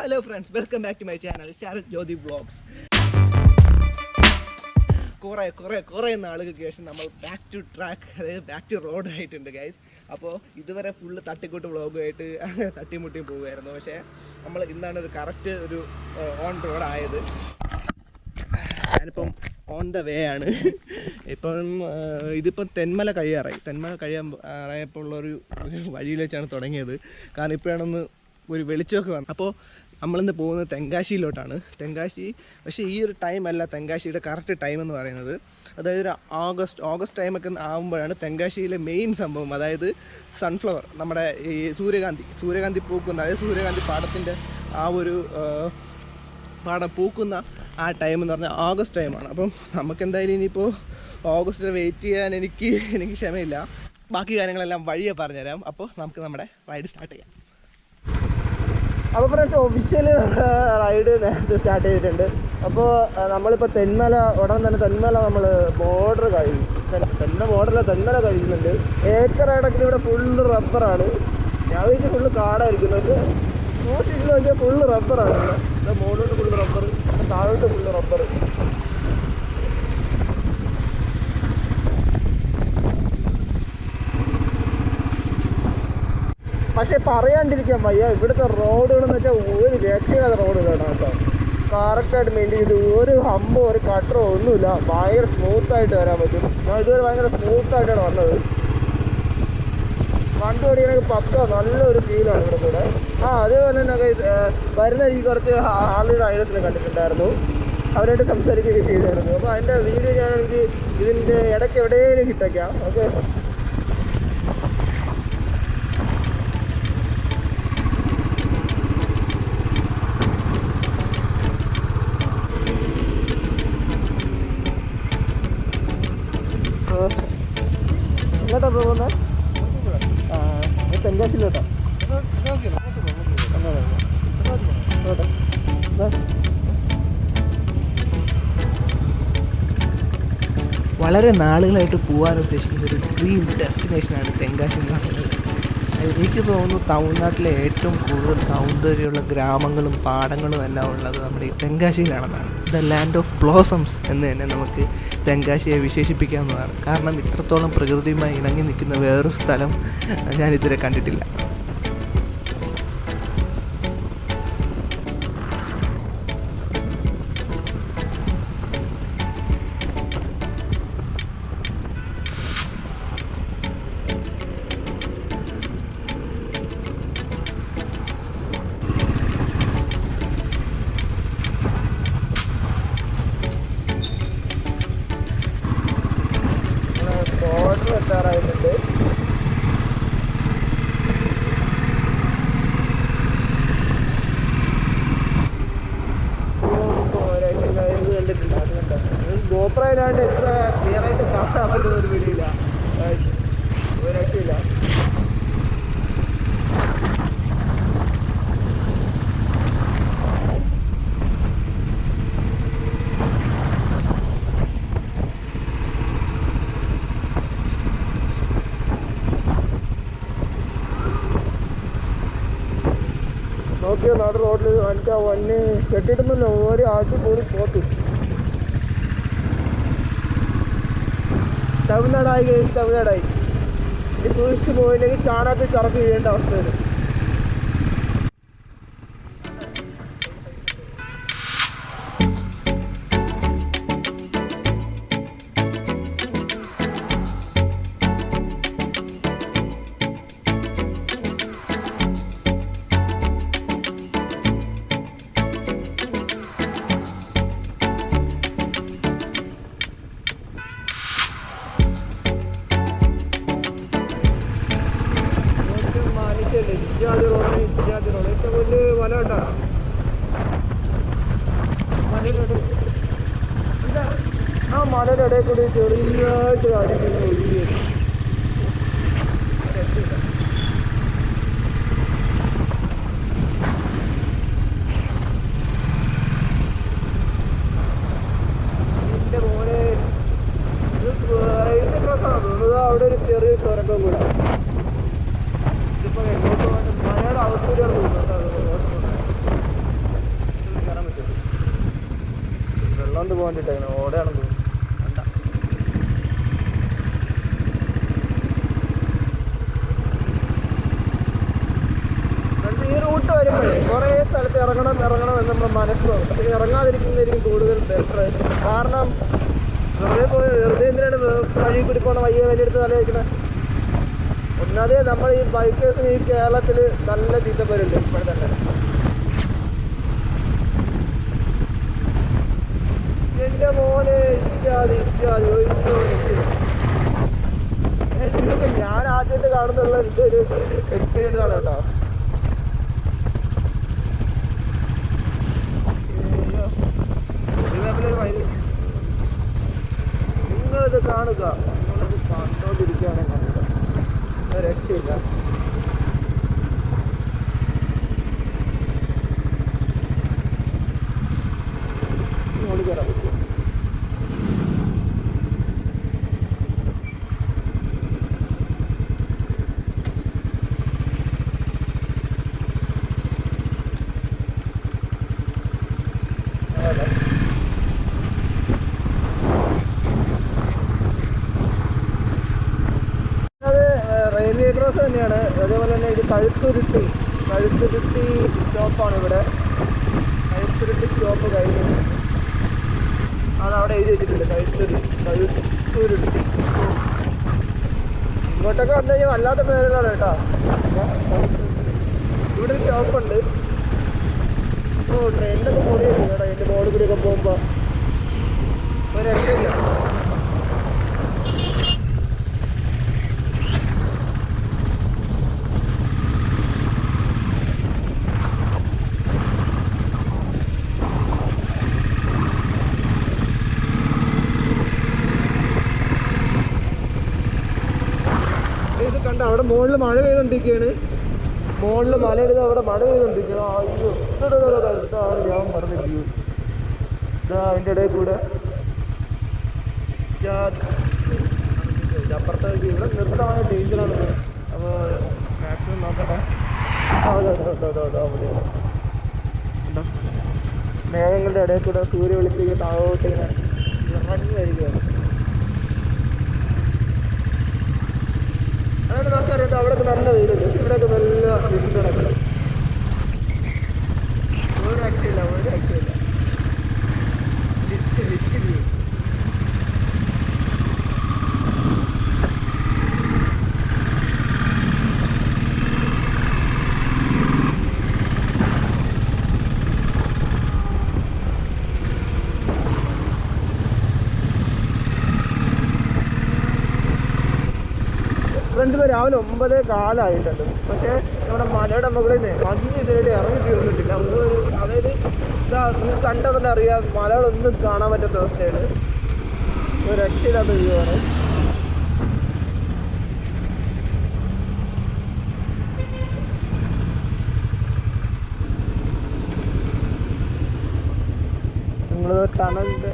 Hello friends, welcome back to my channel Sarath Jyothi vlogs. കുറേ നാളുകൾക്ക് ശേഷം നമ്മൾ ബാക്ക് ടു ട്രാക്ക്, അതായത് ബാക്ക് ടു റോഡ് ആയിട്ടുണ്ട് ഗൈസ്. അപ്പോൾ ഇതുവരെ ഫുള്ള് തട്ടിക്കൂട്ട് വ്ളോഗുമായിട്ട് തട്ടിമുട്ടിയും പോകുമായിരുന്നു. പക്ഷേ നമ്മൾ ഇന്നാണ് ഒരു കറക്റ്റ് ഒരു ഓൺ റോഡ് ആയത്. ഞാനിപ്പം ഓൺ ദ വേ ആണ്. ഇതിപ്പം തെന്മല കഴിയാറായപ്പോൾ ഉള്ളൊരു വഴിയിൽ വെച്ചാണ് തുടങ്ങിയത്. കാരണം ഇപ്പോഴാണൊന്ന് ഒരു വെളിച്ചമൊക്കെ വന്നു. അപ്പോൾ നമ്മളിന്ന് പോകുന്നത് തെങ്കാശിയിലോട്ടാണ്. തെങ്കാശി പക്ഷേ ഈ ഒരു ടൈമല്ല തെങ്കാശിയുടെ കറക്റ്റ് ടൈം എന്ന് പറയുന്നത്. അതായത് ഒരു ഓഗസ്റ്റ് ടൈമൊക്കെ ആകുമ്പോഴാണ് തെങ്കാശിയിലെ മെയിൻ സംഭവം. അതായത് സൺഫ്ലവർ, നമ്മുടെ ഈ സൂര്യകാന്തി പൂക്കുന്ന, അതായത് സൂര്യകാന്തി പാടത്തിൻ്റെ ആ ഒരു പാടം പൂക്കുന്ന ആ ടൈം എന്ന് പറഞ്ഞാൽ ഓഗസ്റ്റ് ടൈമാണ്. അപ്പം നമുക്കെന്തായാലും ഇനിയിപ്പോൾ ഓഗസ്റ്റ് വെയിറ്റ് ചെയ്യാൻ എനിക്ക് ക്ഷമയില്ല. ബാക്കി കാര്യങ്ങളെല്ലാം വഴിയെ പറഞ്ഞുതരാം. അപ്പോൾ നമുക്ക് നമ്മുടെ റൈഡ് സ്റ്റാർട്ട് ചെയ്യാം. അപ്പോൾ ഫ്രണ്ട്സ്, ഒഫീഷ്യൽ റൈഡ് നേരത്തെ സ്റ്റാർട്ട് ചെയ്തിട്ടുണ്ട്. അപ്പോൾ നമ്മളിപ്പോൾ ഉടൻ തന്നെ തെന്മല നമ്മൾ ബോർഡർ കഴിയും. തെന്മല കഴിയുന്നുണ്ട്. ഏക്കർ ഇടയ്ക്ക് ഇവിടെ ഫുള്ള് റബ്ബറാണ്. ഞാൻ വിചാരിച്ച ഫുള്ള് കാടായിരിക്കും, പക്ഷേ നോക്കിയിട്ട് നോക്കിയാൽ ഫുള്ള് റബ്ബറാണ്. ഇവിടെ മുകളിലോട്ട് ഫുള്ള് റബ്ബർ, താഴോട്ട് ഫുള്ള് റബ്ബർ. പക്ഷേ പറയാണ്ടിരിക്കാൻ വയ്യ, ഇവിടുത്തെ റോഡുകളെന്ന് വെച്ചാൽ ഒരു രക്ഷയില്ലാത്ത റോഡുകളാണ് കേട്ടോ. കറക്റ്റായിട്ട് മെയിൻറ്റെയിൻ ചെയ്ത് ഒരു ഹമ്പോ ഒരു കട്ടറോ ഒന്നുമില്ല. ഭയങ്കര സ്മൂത്തായിട്ട് വരാൻ പറ്റും. ഞാൻ ഇതുവരെ ഭയങ്കര സ്മൂത്തായിട്ടാണ് വന്നത്. വണ്ടി ഓടിക്കണമെങ്കിൽ പക്ക നല്ലൊരു ഫീലാണ് ഇവിടെ കൂടെ. അതേപോലെ തന്നെ വരുന്ന എനിക്ക് കുറച്ച് ആളുടെ ഐഡത്തിനെ കണ്ടിട്ടുണ്ടായിരുന്നു. അവരായിട്ട് സംസാരിക്കുകയൊക്കെ ചെയ്തായിരുന്നു. അപ്പോൾ അതിൻ്റെ വീഡിയോ ഞാനെനിക്ക് ഇതിൻ്റെ ഇടയ്ക്ക് എവിടെയെങ്കിലും കിട്ടേക്കാം. ഓക്കെ, എങ്ങോട്ടാ പോകുന്നത്? തെങ്കാശിയിലോട്ടാ. വളരെ നാളുകളായിട്ട് പോകാൻ ഉദ്ദേശിക്കുന്ന ഒരു ഡ്രീം ഡെസ്റ്റിനേഷനാണ് തെങ്കാശി എന്ന് പറയുന്നത്. എനിക്ക് തോന്നുന്നു തമിഴ്നാട്ടിലെ ഏറ്റവും കൂടുതൽ സൗന്ദര്യമുള്ള ഗ്രാമങ്ങളും പാടങ്ങളും എല്ലാം ഉള്ളത് നമ്മുടെ ഈ തെങ്കാശിയിലാണെന്നാണ്. ദ ലാൻഡ് ഓഫ് ബ്ലോസംസ് എന്ന് തന്നെ നമുക്ക് തെങ്കാശിയെ വിശേഷിപ്പിക്കാവുന്നതാണ്. കാരണം ഇത്രത്തോളം പ്രകൃതിയുമായി ഇണങ്ങി നിൽക്കുന്ന വേറൊരു സ്ഥലം ഞാനിതുവരെ കണ്ടിട്ടില്ല. എത്താറായിട്ടുണ്ട്. ഗോപ്രയിലാണ്ട് എത്ര ക്ലിയറായിട്ട് കാണാൻ പറ്റുന്ന ഒരു വീഡിയോയില്ല, ഒരു രക്ഷയില്ല. നോക്കിയോ നാട് റോഡിൽ എനിക്ക് വന്ന് കെട്ടിയിട്ടൊന്നുമില്ല, ഓരോ ആട്ടി പോയി പോത്ത്. തമിഴ്നാടായി ഇനി സൂക്ഷിച്ച് പോയില്ലെങ്കിൽ ചാണകത്തിൽ ചറക്ക് വീഴേണ്ട അവസ്ഥ വരും. ഇജാതി റോഡ് ഏറ്റവും വലിയ വല ഉണ്ടാ മലയുടെ ഇടയിൽ കൂടി ചെറിയായിട്ട് കാര്യം ഒഴുകി. എൻ്റെ മോനെ ഇത് ക്രോസാണ് തോന്നുന്നത്. അവിടെ ഒരു ചെറിയ തുരക്കം കൂടെ. ഇതിപ്പോൾ എങ്ങോട്ട് മലയുടെ അവസ്ഥയാണ് തോന്നുന്നത്. വേണ്ടിയിട്ടാണ് ഓടെയാണെന്ന് തോന്നുന്നു. ഈ റൂട്ട് വരുമ്പോഴേ കുറേ സ്ഥലത്ത് ഇറങ്ങണം എന്ന് നമ്മൾ മനസ്സിലാവും. പക്ഷേ ഇറങ്ങാതിരിക്കുന്നതായിരിക്കും കൂടുതൽ ബെറ്റർ. കാരണം വെറുതെ എന്തിനാണ് വഴി കൂടി പോകണ വലിയെടുത്ത് തല വയ്ക്കണേ. ഒന്നാമതേ നമ്മൾ ഈ ബൈക്കേഴ്സിന് ഈ കേരളത്തിൽ നല്ല ചീത്തപ്പേരുണ്ട് ഇപ്പോൾ തന്നെ. എൻ്റെ മോനെ ഇത്യാദി ഇതൊക്കെ ഞാൻ ആദ്യമായിട്ട് കാണുന്നുള്ള ഒരു എക്സ്പീരിയൻസ് ആണ് കേട്ടോ. നിങ്ങളിത് കാണുക, നിങ്ങളിത് കണ്ടോണ്ടിരിക്കുകയാണെങ്കിൽ രക്ഷയില്ല. ഇങ്ങോട്ട് കയറാൻ പറ്റും. റെയിൽവേ ക്രോസ് തന്നെയാണ്. അതേപോലെ തന്നെ ഇത് കഴുത്തുരുട്ടി സ്റ്റോപ്പാണ് ഇവിടെ. കഴുത്തുരുട്ടി സ്റ്റോപ്പ് കഴിഞ്ഞു അതവിടെ എഴുതി വെച്ചിട്ടുണ്ട്. കഴുത്തുരുട്ടി. ഇങ്ങോട്ടൊക്കെ വന്നു കഴിഞ്ഞാൽ വല്ലാത്ത പേരുകളാണ് കേട്ടോ. ഇവിടെ ഒരു സ്റ്റോപ്പുണ്ട്. ഇപ്പോൾ ട്രെയിനിലൊക്കെ പോലെയുണ്ട് കേട്ടോ. എൻ്റെ മോളിൽ കൂടിയൊക്കെ പോകുമ്പോൾ ഒരു രക്ഷയില്ല. കണ്ട അവിടെ മുകളിൽ മഴ പെയ്തുകൊണ്ടിരിക്കുകയാണ്. മുകളിൽ മലയെടുത്ത് അവിടെ മഴ പെയ്തുകൊണ്ടിരിക്കുകയാണ്. അയ്യോ ഇതാണ് ഞാൻ പറഞ്ഞ വ്യൂ. ഇതാ അതിൻ്റെ ഇടയിൽ കൂടെ അപ്പുറത്തെ ഇവിടെ നിർത്താൻ ഡേഞ്ചറാണ്. അപ്പോൾ മാക്സിമം നോക്കട്ടെ. മേഘങ്ങളുടെ ഇടയിൽ കൂടെ സൂര്യ വെളിച്ചേക്ക് താഴോട്ട് ഇങ്ങനെ ഇറങ്ങി വരികയാണ്. അതുകൊണ്ട് നമുക്കറിയാം അവിടെയൊക്കെ നല്ല വെയിലുണ്ട്. ഇവിടെയൊക്കെ നല്ല ഇരുട്ടടക്കണം. ഒരു രക്ഷയില്ല. List view. ഫ്രണ്ട് രാവിലെ 9:15 പക്ഷേ നമ്മുടെ മലയുടെ മുകളിൽ നിന്ന് മഞ്ഞ് ഇതിനായിട്ട് ഇറങ്ങി തീർന്നിട്ടില്ല. അതായത് ഇതാ നിങ്ങൾക്ക് കണ്ടാൽ തന്നെ അറിയാം മലകളൊന്നും കാണാൻ പറ്റാത്ത അവസ്ഥയാണ്. ഒരു രക്ഷയില്ലാത്ത വ്യൂ ആണ്. നിങ്ങൾ ടണലിൻ്റെ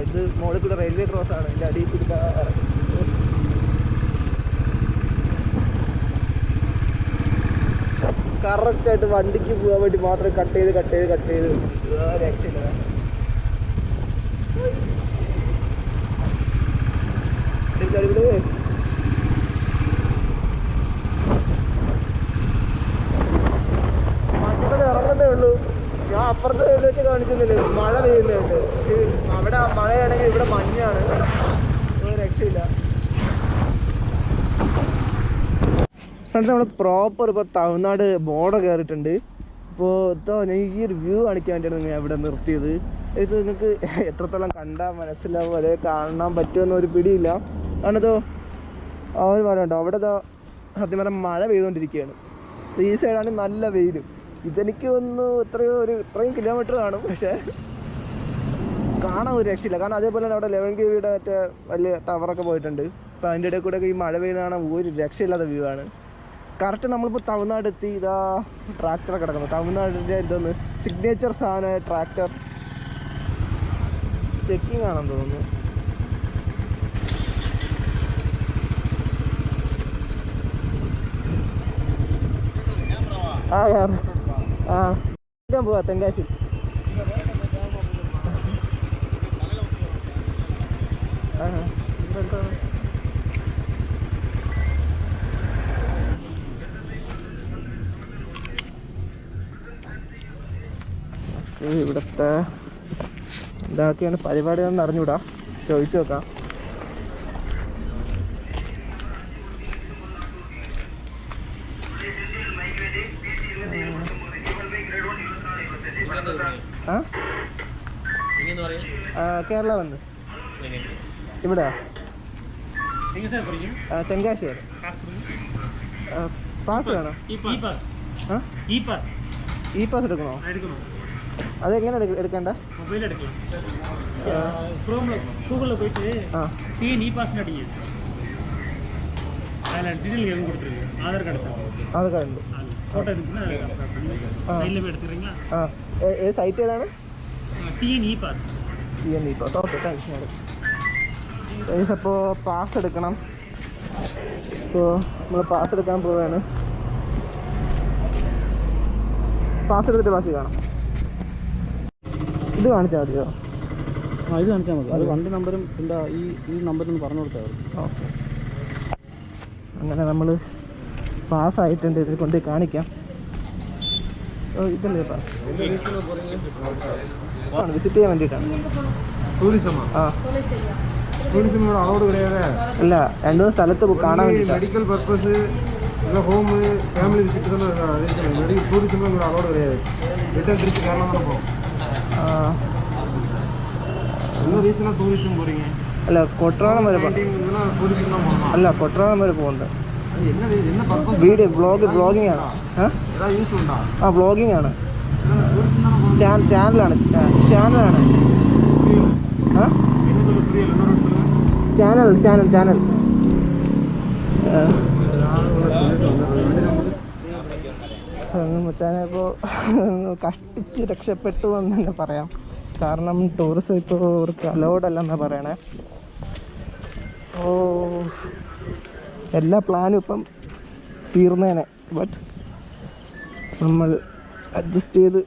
ഇത് മുകളിൽ കൂടെ റെയിൽവേ ക്രോസ് ആണ്. ഇതിൻ്റെ അടിയിൽ കൂടി ഇറങ്ങി കറക്റ്റായിട്ട് വണ്ടിക്ക് പോകാൻ വേണ്ടി മാത്രം കട്ട് ചെയ്ത് രക്ഷയില്ല. മഞ്ഞപ്പത് ഇറങ്ങുന്നേ ഉള്ളൂ. ഞാൻ അപ്പുറത്തെ വെച്ച് കാണിക്കുന്നില്ല. മഴ പെയ്യുന്നുണ്ട്. അവിടെ മഴയാണെങ്കിൽ ഇവിടെ മഞ്ഞാണ്. രക്ഷയില്ല. ഫ്രണ്ട്സ് നമ്മൾ പ്രോപ്പർ ഇപ്പോൾ തമിഴ്നാട് ബോർഡർ കയറിയിട്ടുണ്ട്. ഇപ്പോൾ ഞാൻ ഈ ഒരു വ്യൂ കാണിക്കാൻ വേണ്ടിയാണ് ഞാൻ ഇവിടെ നിർത്തിയത്. ഇത് നിങ്ങൾക്ക് എത്രത്തോളം കണ്ടാൽ മനസ്സിലാവും, അതേ കാണാൻ പറ്റുമെന്നൊരു പിടിയില്ല. കാരണം ഇതോ ആ ഒരു മല ഉണ്ടോ അവിടെ സത്യം പറഞ്ഞാൽ മഴ പെയ്തുകൊണ്ടിരിക്കുകയാണ്. ഈ സൈഡാണ് നല്ല വെയിലും. ഇതെനിക്ക് ഒന്ന് ഇത്രയും കിലോമീറ്റർ കാണും, പക്ഷേ കാണാൻ ഒരു രക്ഷയില്ല. കാരണം അതേപോലെ തന്നെ അവിടെ 11 KVയുടെ മറ്റേ വലിയ ടവറൊക്കെ പോയിട്ടുണ്ട്. അപ്പോൾ അതിൻ്റെ ഇടയിൽ കൂടെ ഈ മഴ പെയ്യുന്ന കാണാൻ ഒരു രക്ഷയില്ലാത്ത വ്യൂ ആണ്. കറക്റ്റ് നമ്മളിപ്പോൾ തമിഴ്നാട് എത്തി. ഇതാ ട്രാക്ടറൊക്കെ കിടക്കുന്നു. തമിഴ്നാടിൻ്റെ ഇതൊന്ന് സിഗ്നേച്ചർ സാധനമായ ട്രാക്ടർ ചെക്കിങ് ആണെന്ന് തോന്നുന്നു. ഞാൻ പോവാ തെങ്കാശി. ഇവിടുത്തെ ഇതൊക്കെയാണ് പരിപാടികളെന്ന് അറിഞ്ഞൂടാ, ചോദിച്ചു നോക്കാം. കേരള വന്ന് ഇവിടെ തെങ്കാശി വരെ പാസ് വേണോ? ഇ പാസ് എടുക്കണോ? അതെങ്ങനെ എടുക്കണ്ട? ഗൂഗിളിൽ പോയിട്ട് ഇ പാസിന് അടിക്കുക, ആധാർ കാർഡ് ഉണ്ട്, ഫോട്ടോ എടുത്തിറങ്ങി. ഏത് സൈറ്റ് ഏതാണ്? TN pass. Okay, thanks madam. അപ്പോൾ പാസ് എടുക്കണം. ഇപ്പോൾ നമ്മൾ പാസ് എടുക്കാൻ പോവുകയാണ്. പാസ് എടുത്തിട്ട് ബാക്കി കാണാം. ഇത് കാണിച്ചാൽ മതിയോ? ഇത് കാണിച്ചാൽ മതി. അത് വണ്ടി നമ്പറും എന്താ ഈ നമ്പറൊന്ന് പറഞ്ഞു കൊടുത്താൽ മതി. ഓക്കെ. അങ്ങനെ നമ്മൾ പാസ്സായിട്ടുണ്ട്. ഇതിൽ കൊണ്ട് കാണിക്കാം. ഇതല്ലേ പാസ്? വിസിറ്റ് ചെയ്യാൻ വേണ്ടിയിട്ടാണ്. അല്ല, രണ്ടു മൂന്ന് സ്ഥലത്ത് കാണാൻ വേണ്ടി. Medical purpose, home, family visit tourism allowed கிடையாது. ரிட்டர்ன் திருச்சி கேரளா தான் போகும். என்ன ரீசனா டூரிசம் போறீங்க? അല്ല, കൊട്രാളം വരെ டூரிசம் தான் போகணும். അല്ല, കൊട്രാളം വരെ പോകുന്നുണ്ട്. என்ன பர்பஸ்? വീഡിയോ ബ്ലോഗിംഗ് ആണ്. ஏதாவது யூஸ் உண்டா? ബ്ലോഗിംഗ് ആണ്. டூரிசம் தான போறோம். ചാനലാണ്. ചാനൽ മച്ചാനെ ഇപ്പോൾ കഷ്ടിച്ച് രക്ഷപ്പെട്ടു എന്ന് തന്നെ പറയാം. കാരണം ടൂറിസം ഇപ്പോൾ അവർക്ക് അലൗഡല്ലെന്നാണ് പറയണേ. എല്ലാ പ്ലാനും ഇപ്പം തീർന്നേനെ. ബട്ട് നമ്മൾ അഡ്ജസ്റ്റ് ചെയ്ത്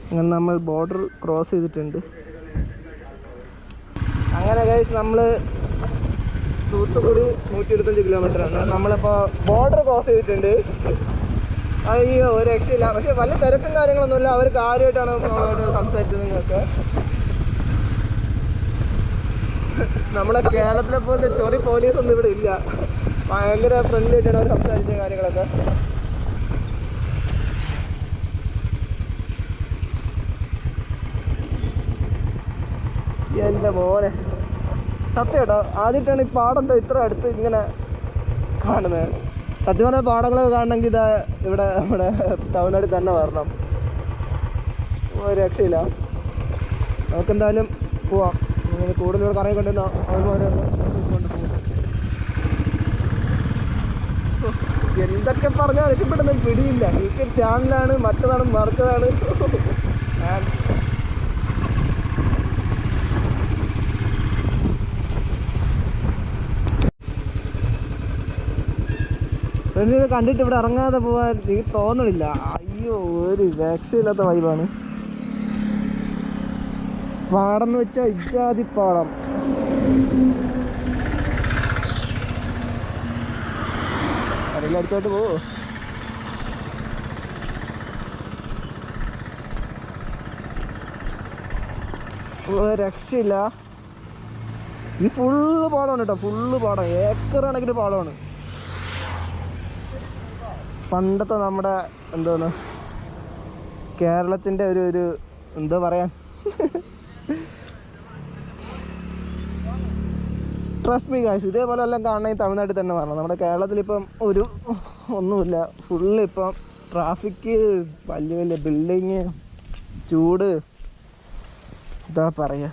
അങ്ങനെ നമ്മൾ ബോർഡർ ക്രോസ് ചെയ്തിട്ടുണ്ട്. അങ്ങനെ കഴിച്ച് നമ്മൾ തൂത്തുക്കുടി 125 കിലോമീറ്ററാണ്. നമ്മളിപ്പോൾ ബോർഡർ ക്രോസ് ചെയ്തിട്ടുണ്ട്. അയ്യോ, ഒരു രക്ഷയില്ല. പക്ഷെ വലിയ തിരക്കും കാര്യങ്ങളൊന്നുമില്ല. അവർ കാര്യമായിട്ടാണ് നമ്മളായിട്ട് സംസാരിച്ചത്. നിങ്ങൾക്ക് നമ്മളെ കേരളത്തിലെ പോലത്തെ ചൊറി പോലീസൊന്നും ഇവിടെ ഇല്ല. ഭയങ്കര ഫ്രണ്ട്ലി ആയിട്ടാണ് അവർ സംസാരിച്ച കാര്യങ്ങളൊക്കെ. എൻ്റെ മോനെ, സത്യം കേട്ടോ, ആദ്യമായിട്ടാണ് ഈ പാടം ഇത്ര അടുത്ത് ഇങ്ങനെ കാണുന്നത്. സത്യം പറഞ്ഞാൽ പാടങ്ങളൊക്കെ കാണണമെങ്കിൽ ഇതാ ഇവിടെ നമ്മുടെ തമിഴ്നാട്ടിൽ തന്നെ വരണം. ഒരു രക്ഷയില്ല. നമുക്കെന്തായാലും പോവാം. കൂടുതൽ ഇവിടെ കറങ്ങി കൊണ്ടുവന്നോ അതുപോലെ കൊണ്ട് പോകും. എന്തൊക്കെ പറഞ്ഞാൽ രക്ഷപ്പെടുന്ന പിടിയില്ല. എനിക്ക് ചാനലാണ്, മറ്റതാണ്, മറിച്ചതാണ്. ഇത് കണ്ടിട്ട് ഇവിടെ ഇറങ്ങാതെ പോവാൻ എനിക്ക് തോന്നണില്ല. അയ്യോ, ഒരു രക്ഷയില്ലാത്ത വൈബാണ്. പാടം എന്ന് വെച്ചാൽ ഇജാതി പാടം. അതിൻ്റെ അടുത്തോട്ട് പോവോ? രക്ഷയില്ല. ഈ ഫുള്ള് പാടമാണ് കേട്ടോ, ഫുള്ള് പാടം, ഏക്കർ കണക്കിന് പാടമാണ്. പണ്ടത്തെ നമ്മുടെ എന്തോന്ന് കേരളത്തിൻ്റെ ഒരു എന്താ പറയാൻ, ട്രസ്റ്റ് മീ ഗായ്സ്, ഇതേപോലെ എല്ലാം കാണണമെങ്കിൽ തമിഴ്നാട്ടിൽ തന്നെ വരണം. നമ്മുടെ കേരളത്തിലിപ്പം ഒന്നുമില്ല. ഫുള്ള് ഇപ്പം ട്രാഫിക്ക്, വലിയ വലിയ ബിൽഡിങ്, ചൂട്, എന്താ പറയുക.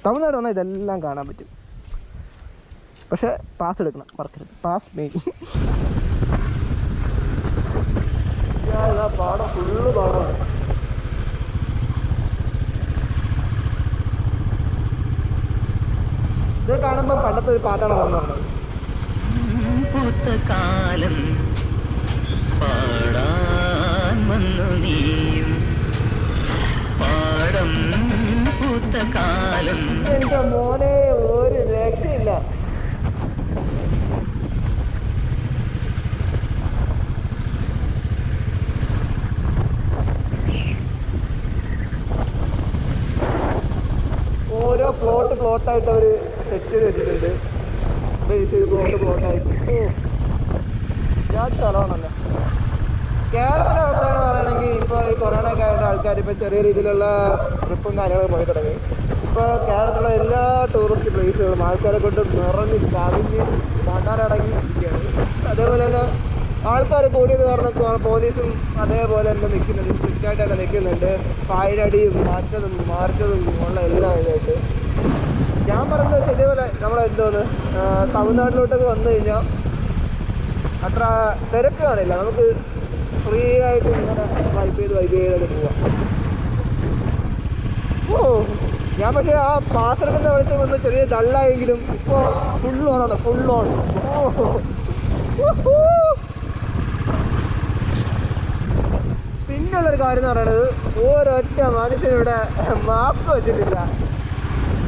തമിഴ്നാട് വന്നാൽ ഇതെല്ലാം കാണാൻ പറ്റും. പക്ഷേ പാസ് എടുക്കണം, മറക്കരുത്. Pass main. പാടം ഫുള്ള് പാടമാണ്. ഇത് കാണുമ്പോൾ പണ്ടത്തെ ഒരു പാട്ടാണ് വന്നത്. കാലം പാടാൻ വന്നു നീയും പാടം പൂത്ത കാലം. എന്റെ മോനെ, ഒരു രക്ഷ പ്ലോട്ടായിട്ട് അവർ സെറ്റ് ചെയ്ത് വെച്ചിട്ടുണ്ട്. ബേസ് ചെയ്ത് പ്ലോട്ടായിട്ട്. ഞാൻ സ്ഥലമാണല്ലോ. കേരളത്തിലെ അവസ്ഥയാണ് പറയുകയാണെങ്കിൽ ഇപ്പോൾ ഈ കൊറോണ ഒക്കെ ആയിട്ട് ആൾക്കാർ ഇപ്പോൾ ചെറിയ രീതിയിലുള്ള ട്രിപ്പും കാര്യങ്ങളൊക്കെ പോയി തുടങ്ങി. ഇപ്പോൾ കേരളത്തിലുള്ള എല്ലാ ടൂറിസ്റ്റ് പ്ലേസുകളും ആൾക്കാരെ കൊണ്ട് നിറഞ്ഞ് കവിഞ്ഞ് മണ്ണാരടങ്ങി ഇരിക്കുകയാണ്. അതേപോലെ തന്നെ ആൾക്കാർ കൂടിയത് കാരണം പോലീസും അതേപോലെ തന്നെ നിൽക്കുന്നുണ്ട്, സ്ട്രിക്റ്റായിട്ട് തന്നെ നിൽക്കുന്നുണ്ട്. ഫൈനടിയും മാറ്റതും ഉള്ള എല്ലാ ഇതായിട്ട്. ഞാൻ പറഞ്ഞത് വെച്ചാൽ ഇതേപോലെ നമ്മളെന്തോന്ന് തമിഴ്നാട്ടിലോട്ടൊക്കെ വന്നു കഴിഞ്ഞാൽ അത്ര തിരക്ക് കാണില്ല. നമുക്ക് ഫ്രീ ആയിട്ട് ഇങ്ങനെ വൈബ് ചെയ്തൊക്കെ പോവാം. ഞാൻ പക്ഷേ ആ പാസ് എടുക്കുന്ന വെളിച്ചം വന്ന് ചെറിയ ഡള്ളായെങ്കിലും ഇപ്പോൾ ഫുൾ ഓണാണ്, ഫുൾ ഓൺ. പിന്നുള്ളൊരു കാര്യം എന്ന് പറയുന്നത് ഒരൊറ്റ മനുഷ്യനിവിടെ മാസ്ക് വെച്ചിട്ടില്ല.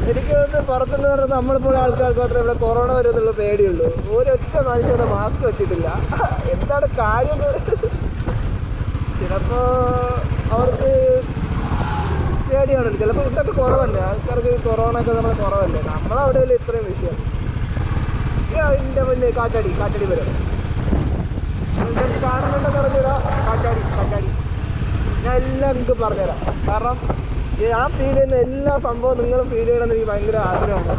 എനിക്ക് തോന്നുന്നു പുറത്തുനിന്ന് പറഞ്ഞത് നമ്മളിപ്പോൾ ആൾക്കാർക്ക് മാത്രമേ ഇവിടെ കൊറോണ വരുമെന്നുള്ള പേടിയുള്ളൂ. ഒരൊറ്റ മനുഷ്യരുടെ മാസ്ക് വെച്ചിട്ടില്ല. എന്താണ് കാര്യം? ചിലപ്പോൾ അവർക്ക് പേടിയാണല്ലോ, ചിലപ്പോൾ ഇതൊക്കെ കുറവല്ലേ, ആൾക്കാർക്ക് കൊറോണ ഒക്കെ നമ്മൾ കുറവല്ലേ. നമ്മളവിടെയല്ലേ ഇത്രയും വിഷയം. അതിൻ്റെ മുന്നേ കാറ്റാടി വരും കാണുന്നുണ്ടെന്ന് പറഞ്ഞിടാ. കാറ്റാടി ഞാൻ എല്ലാം നിങ്ങൾക്ക് പറഞ്ഞുതരാം. കാരണം ഞാൻ ഫീൽ ചെയ്യുന്ന എല്ലാ സംഭവവും നിങ്ങളും ഫീൽ ചെയ്യണമെന്ന് എനിക്ക് ഭയങ്കര ആഗ്രഹമാണ്.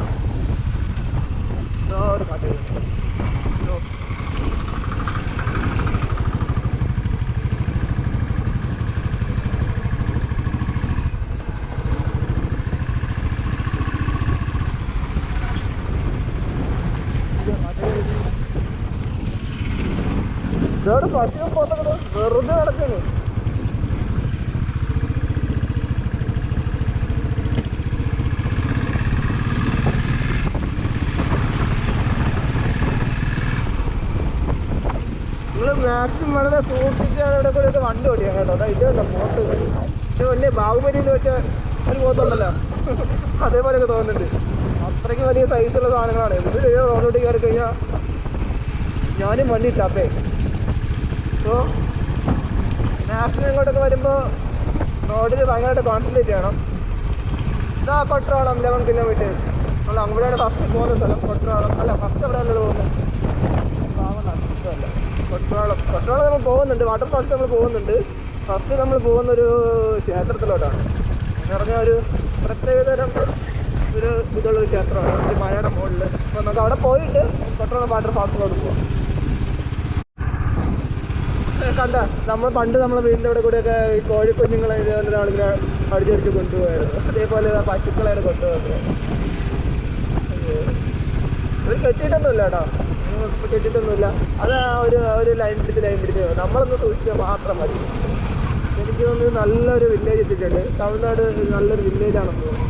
ഒരു കാറ്റാടി ഇതോടെ പശു പോത്തങ്ങട് വെറുതെ കിടക്കാണ്. നിങ്ങൾ മാക്സിമം വളരെ സൂക്ഷിച്ചാണ് ഇവിടെ കൂടെയൊക്കെ വണ്ടി ഓടിയാണ് കേട്ടോ. അതാ ഇതുണ്ടോ പോത്ത്. പക്ഷെ വലിയ ബാഹുബലിയിൽ വെച്ച ഒരു പോത്തുണ്ടല്ലോ, അതേപോലെയൊക്കെ തോന്നുന്നുണ്ട്. അത്രയ്ക്ക് വലിയ സൈസുള്ള സാധനങ്ങളാണ്. എന്ത് ചെയ്യുക, റോഡോട്ട് കയറി കഴിഞ്ഞാൽ ഞാനും വണ്ടി ഇട്ടാപ്പേ. അപ്പോൾ മാക്സിമം ഇങ്ങോട്ടൊക്കെ വരുമ്പോൾ റോഡിൽ ഭയങ്കരമായിട്ട് കോൺസെൻട്രേറ്റ് ചെയ്യണം. ഇതാ കൊട്രാളം 11 കിലോമീറ്റേഴ്സ്. നമ്മൾ അവിടെയാണ് ഫസ്റ്റ് പോകുന്ന സ്ഥലം. കൊട്രാളം അല്ല, ഫസ്റ്റ് എവിടെയല്ലോ പോകുന്നത്? അല്ല, കൊട്രാളം നമ്മൾ പോകുന്നുണ്ട്. വാട്ടർ ഫാൾസ് നമ്മൾ പോകുന്നുണ്ട്. ഫസ്റ്റ് നമ്മൾ പോകുന്നൊരു ക്ഷേത്രത്തിലോട്ടാണ്. എന്ന് പറഞ്ഞാൽ ഒരു പ്രത്യേകതരം ഒരു ഇതുള്ളൊരു ക്ഷേത്രമാണ്, ഒരു മലയുടെ മുകളിൽ. അപ്പോൾ നമുക്ക് അവിടെ പോയിട്ട് കൊട്രാളം വാട്ടർ ഫാൾസിലോട്ട് പോകാം. കണ്ട നമ്മൾ പണ്ട് നമ്മളെ വീടിൻ്റെ അവിടെ കൂടെയൊക്കെ ഈ കോഴിക്കുഞ്ഞുങ്ങളെ ഇതേപോലെ ആളിങ്ങനെ അടിച്ചടിച്ച് കൊണ്ടുപോയായിരുന്നു. അതേപോലെ പശുക്കളെയാണ് കൊണ്ടുപോകുന്നത്. ഒരു കെട്ടിയിട്ടൊന്നുമില്ല കേട്ടോ, കെട്ടിയിട്ടൊന്നുമില്ല. അത് ഒരു ലൈൻ പിടിച്ച് നമ്മളൊന്ന് സൂക്ഷിച്ചാൽ മാത്രം മതി. എനിക്ക് തോന്നുന്നു നല്ലൊരു വില്ലേജ് എത്തിയിട്ടുണ്ട്. തമിഴ്നാട് നല്ലൊരു വില്ലേജാണെന്ന് തോന്നുന്നു.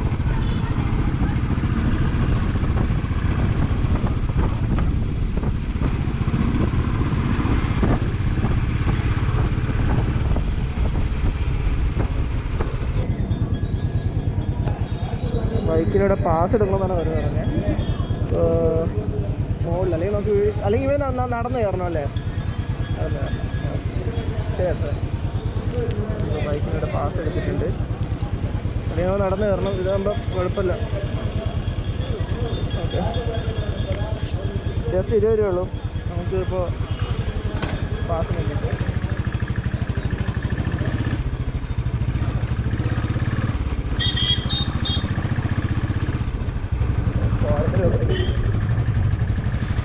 ബൈക്കിലൂടെ പാസ് എടുക്കണമെന്നാണ് അവർ പറഞ്ഞത്. മുകളിൽ അല്ലെങ്കിൽ നമുക്ക് അല്ലെങ്കിൽ ഇവിടെ നടന്ന് കയറണം അല്ലേ? ശരി, ബൈക്കിലൂടെ പാസ് എടുത്തിട്ടുണ്ട്. അല്ലെങ്കിൽ നമ്മൾ നടന്ന് കയറണം. ഇതാകുമ്പോൾ കുഴപ്പമില്ല. ഓക്കെ, ജസ്റ്റ് 20 രൂപയുള്ളൂ നമുക്ക് ഇപ്പോൾ പാസ് വേണ്ടിയിട്ട്.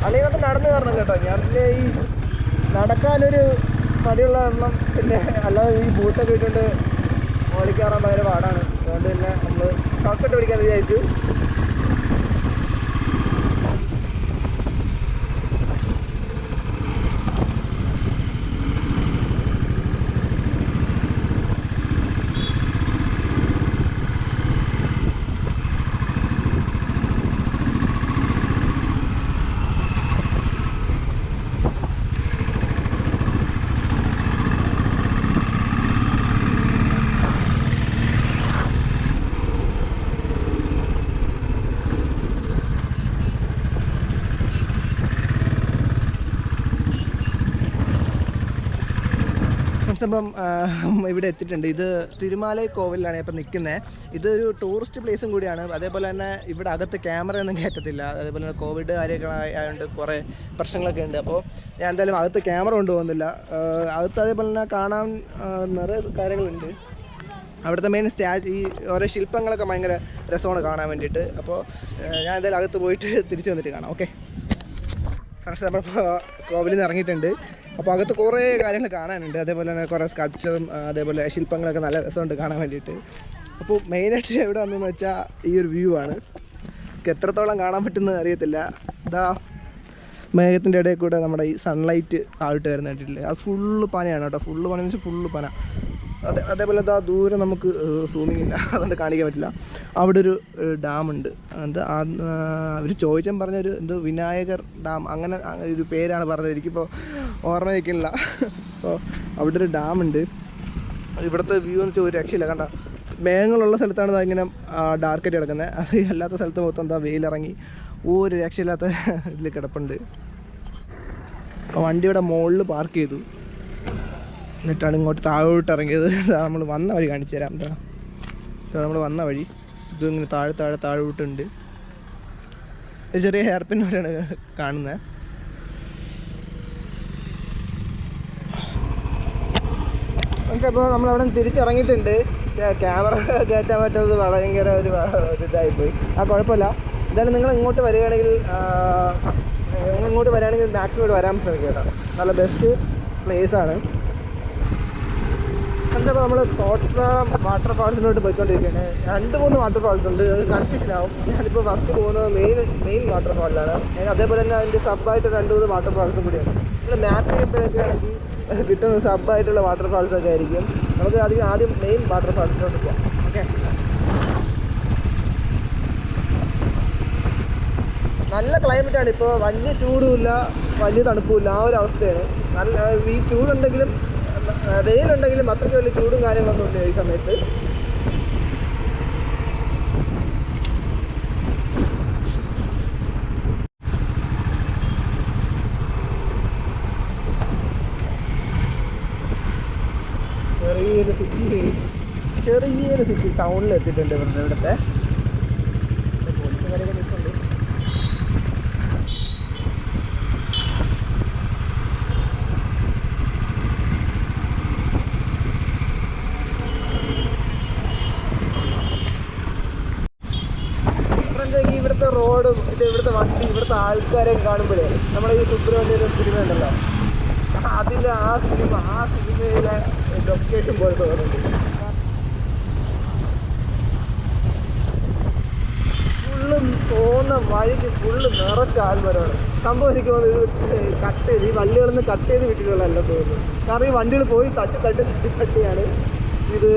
അല്ലെങ്കിൽ നമുക്ക് നടന്ന് കയറണം കേട്ടോ. ഞാൻ പിന്നെ ഈ നടക്കാനൊരു മടിയുള്ള കാരണം പിന്നെ അല്ലാതെ ഈ ബൂട്ടൊക്കെ ഇട്ടുകൊണ്ട് മോളിൽ കയറാൻ ഭയങ്കര പാടാണ്. അതുകൊണ്ട് തന്നെ നമ്മൾ ഷോർട്ട് കട്ട് പിടിക്കാമെന്ന് വിചാരിച്ചു. അപ്പം ഇവിടെ എത്തിയിട്ടുണ്ട്. ഇത് തിരുമാലൈ കോവിലാണ് ഇപ്പം നിൽക്കുന്നത്. ഇതൊരു ടൂറിസ്റ്റ് പ്ലേസും കൂടിയാണ്. അതേപോലെ തന്നെ ഇവിടെ അകത്ത് ക്യാമറയൊന്നും കയറ്റത്തില്ല. അതേപോലെ തന്നെ കോവിഡ് കാര്യങ്ങളൊക്കെ ആയതുകൊണ്ട് കുറേ പ്രശ്നങ്ങളൊക്കെ ഉണ്ട്. അപ്പോൾ ഞാൻ എന്തായാലും അകത്ത് ക്യാമറ കൊണ്ടുപോകുന്നില്ല. അകത്ത് അതേപോലെ തന്നെ കാണാൻ നിറയെ കാര്യങ്ങളുണ്ട്. അവിടുത്തെ മെയിൻ ഈ ഓരോ ശില്പങ്ങളൊക്കെ ഭയങ്കര രസമാണ് കാണാൻ വേണ്ടിയിട്ട്. അപ്പോൾ ഞാൻ എന്തായാലും അകത്ത് പോയിട്ട് തിരിച്ച് വന്നിട്ട് കാണാം. ഓക്കെ ഫ്രണ്ട്സ്, നമ്മളിപ്പോൾ കോവിലിൽ നിന്ന് ഇറങ്ങിയിട്ടുണ്ട്. അപ്പോൾ അകത്ത് കുറേ കാര്യങ്ങൾ കാണാനുണ്ട്. അതേപോലെ തന്നെ കുറേ സ്കൾപ്ചറും അതേപോലെ ശില്പങ്ങളൊക്കെ നല്ല രസമുണ്ട് കാണാൻ വേണ്ടിയിട്ട്. അപ്പോൾ മെയിനായിട്ട് എവിടെ വന്നതെന്ന് വെച്ചാൽ ഈ ഒരു വ്യൂ ആണ്. എനിക്ക് എത്രത്തോളം കാണാൻ പറ്റുന്നത് അറിയത്തില്ല. ഇതാ മേഘത്തിൻ്റെ ഇടയിൽ കൂടെ നമ്മുടെ ഈ സൺലൈറ്റ് ആയിട്ട് വരുന്നിട്ടില്ലേ, അത് ഫുള്ള് പനയാണ് കേട്ടോ. ഫുള്ള് പന എന്ന് വെച്ചാൽ ഫുള്ള് പന. അതേപോലെ ഇതാ ദൂരെ നമുക്ക് സൂമിങ് ഇല്ല, അതുകൊണ്ട് കാണിക്കാൻ പറ്റില്ല. അവിടെ ഒരു ഡാമുണ്ട്. എന്താ അവർ ചോദിച്ചാൽ പറഞ്ഞൊരു എന്തോ വിനായകർ ഡാം അങ്ങനെ ഒരു പേരാണ് പറഞ്ഞത്. എനിക്കിപ്പോൾ ഓർമ്മ വയ്ക്കുന്നില്ല. അപ്പോൾ അവിടെ ഒരു ഡാമുണ്ട്. ഇവിടുത്തെ വ്യൂ എന്ന് വെച്ചാൽ ഒരു രക്ഷയില്ല. കണ്ട മേഘങ്ങളുള്ള സ്ഥലത്താണ് ഇങ്ങനെ ഡാർക്കായിട്ട് കിടക്കുന്നത്. അത് അല്ലാത്ത സ്ഥലത്ത് മൊത്തം എന്താ വെയിലിറങ്ങി ഒരു രക്ഷയില്ലാത്ത ഇതിൽ കിടപ്പുണ്ട്. അപ്പോൾ വണ്ടി ഇവിടെ മുകളിൽ പാർക്ക് ചെയ്തു. എന്നിട്ടാണ് ഇങ്ങോട്ട് താഴോട്ട് ഇറങ്ങിയത്. നമ്മൾ വന്ന വഴി കാണിച്ചു തരാം. എന്താ നമ്മൾ വന്ന വഴി ഇത് ഇങ്ങനെ താഴോട്ടുണ്ട്. ഒരു ചെറിയ ഹെയർ പിൻ പോലെയാണ് കാണുന്നത്. നമുക്കപ്പോൾ നമ്മളവിടെ തിരിച്ചിറങ്ങിയിട്ടുണ്ട്. ക്യാമറ കയറ്റാൻ പറ്റുന്നത് ഭയങ്കര ഒരു ഇതായിപ്പോയി. കുഴപ്പമില്ല. എന്തായാലും നിങ്ങൾ ഇങ്ങോട്ട് വരികയാണെങ്കിൽ മാക്സിമം ഇവിടെ വരാൻ ശ്രമിക്കുക കേട്ടോ. നല്ല ബെസ്റ്റ് പ്ലേസാണ്. എന്താ നമ്മൾ വാട്ടർഫാൾസിലോട്ട് പോയിക്കൊണ്ടിരിക്കുകയാണ്. 2-3 വാട്ടർഫാൾസ് ഉണ്ട്. അത് കൺഫ്യൂഷനാവും. ഞാനിപ്പോൾ ഫസ്റ്റ് പോകുന്നത് മെയിൻ വാട്ടർഫാളിലാണ്. അതേപോലെ തന്നെ അതിൻ്റെ സബ്ബായിട്ട് 2-3 വാട്ടർഫാൾസും കൂടിയാണ്. നമ്മൾ മാപ്പ് ചെയ്യുമ്പോഴൊക്കെ ആണെങ്കിൽ കിട്ടുന്ന സബ്ബായിട്ടുള്ള വാട്ടർഫാൾസൊക്കെ ആയിരിക്കും. നമുക്ക് ആദ്യം മെയിൻ വാട്ടർഫാൾസിലോട്ട് പോകാം. ഓക്കെ, നല്ല ക്ലൈമറ്റാണ് ഇപ്പോൾ. വലിയ ചൂടുമില്ല വലിയ തണുപ്പുമില്ല, ആ ഒരു അവസ്ഥയാണ്. നല്ല ഈ ചൂടുണ്ടെങ്കിലും വെയിലുണ്ടെങ്കിലും അത്രയ്ക്ക് വലിയ ചൂടും കാര്യങ്ങളൊന്നും ഇല്ല ഈ സമയത്ത്. ചെറിയൊരു സിറ്റി ടൗണിൽ എത്തിയിട്ടുണ്ട്. ഇവിടുത്തെ പോലീസും കാര്യമൊക്കെ നിൽക്കുന്നുണ്ട്. ഇവിടുത്തെ റോഡും ഇവിടുത്തെ വണ്ടി ഇവിടുത്തെ ആൾക്കാരെയും കാണുമ്പോഴേ നമ്മുടെ ഈ സുബ്രഹ്മണ്യ സിനിമ ഉണ്ടല്ലോ, അതിൻ്റെ ആ സിനിമയിലെ ലൊക്കേഷൻ പോലെ തോന്നുന്നുണ്ട്. ഫുള്ള് തോന്നുന്ന വഴിക്ക് ഫുള്ള് നിറച്ച ആൾക്കാരാണ്. സംഭവം എനിക്ക് തോന്നുന്നത് ഇത് കട്ട് ചെയ്ത് ഈ വണ്ടികളിൽ നിന്ന് കട്ട് ചെയ്ത് വിട്ടിട്ടുള്ളതല്ല തോന്നുന്നു. കാരണം ഈ വണ്ടികൾ പോയി തട്ടിയാണ് ഇത്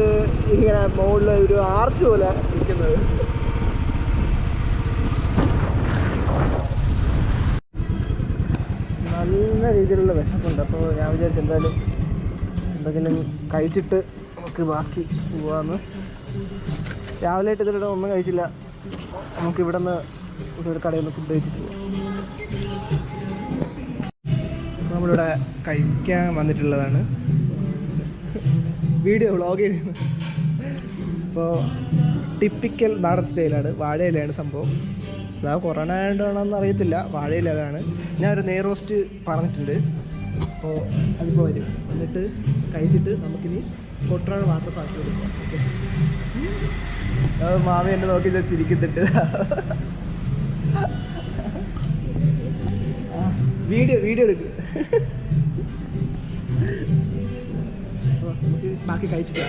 ഇങ്ങനെ മുകളിൽ ഒരു ആർച്ച് പോലെ ഇരിക്കുന്നത്. നല്ല രീതിയിലുള്ള വിശപ്പുണ്ട്. അപ്പോൾ ഞാൻ വിചാരിച്ചു എന്തായാലും എന്തെങ്കിലും കഴിച്ചിട്ട് നമുക്ക് ബാക്കി പോവാമെന്ന്. രാവിലെ ആയിട്ട് ഇതിലൂടെ ഒന്നും കഴിച്ചില്ല. നമുക്കിവിടെ നിന്ന് ഒരു കടയിൽ നിന്ന് ഫുഡ് കഴിച്ചിട്ട് പോവാം. നമ്മളിവിടെ കഴിക്കാൻ വന്നിട്ടുള്ളതാണ്. വീഡിയോ വ്ളോഗ് ചെയ്യുന്നത്. അപ്പോൾ ടിപ്പിക്കൽ നാടൻ സ്റ്റൈലാണ്. വാഴയിലാണ് സംഭവം. അതാ കൊറോണ ആയതുകൊണ്ടാണെന്ന് അറിയത്തില്ല, വാഴയിലാണ്. ഞാനൊരു നെയ് റോസ്റ്റ് പറഞ്ഞിട്ടുണ്ട്. അപ്പോൾ അതിപ്പോൾ വരും. എന്നിട്ട് കഴിച്ചിട്ട് നമുക്കിനി കൊട്ടറ വാട്ടർഫാൾസ് കൊടുക്കാം. ഓക്കെ, മാമി എന്നെ നോക്കി ചിരിക്കുന്നുണ്ട്. വീഡിയോ എടുക്കുക. അപ്പോൾ നമുക്ക് ബാക്കി കഴിച്ചിട്ട്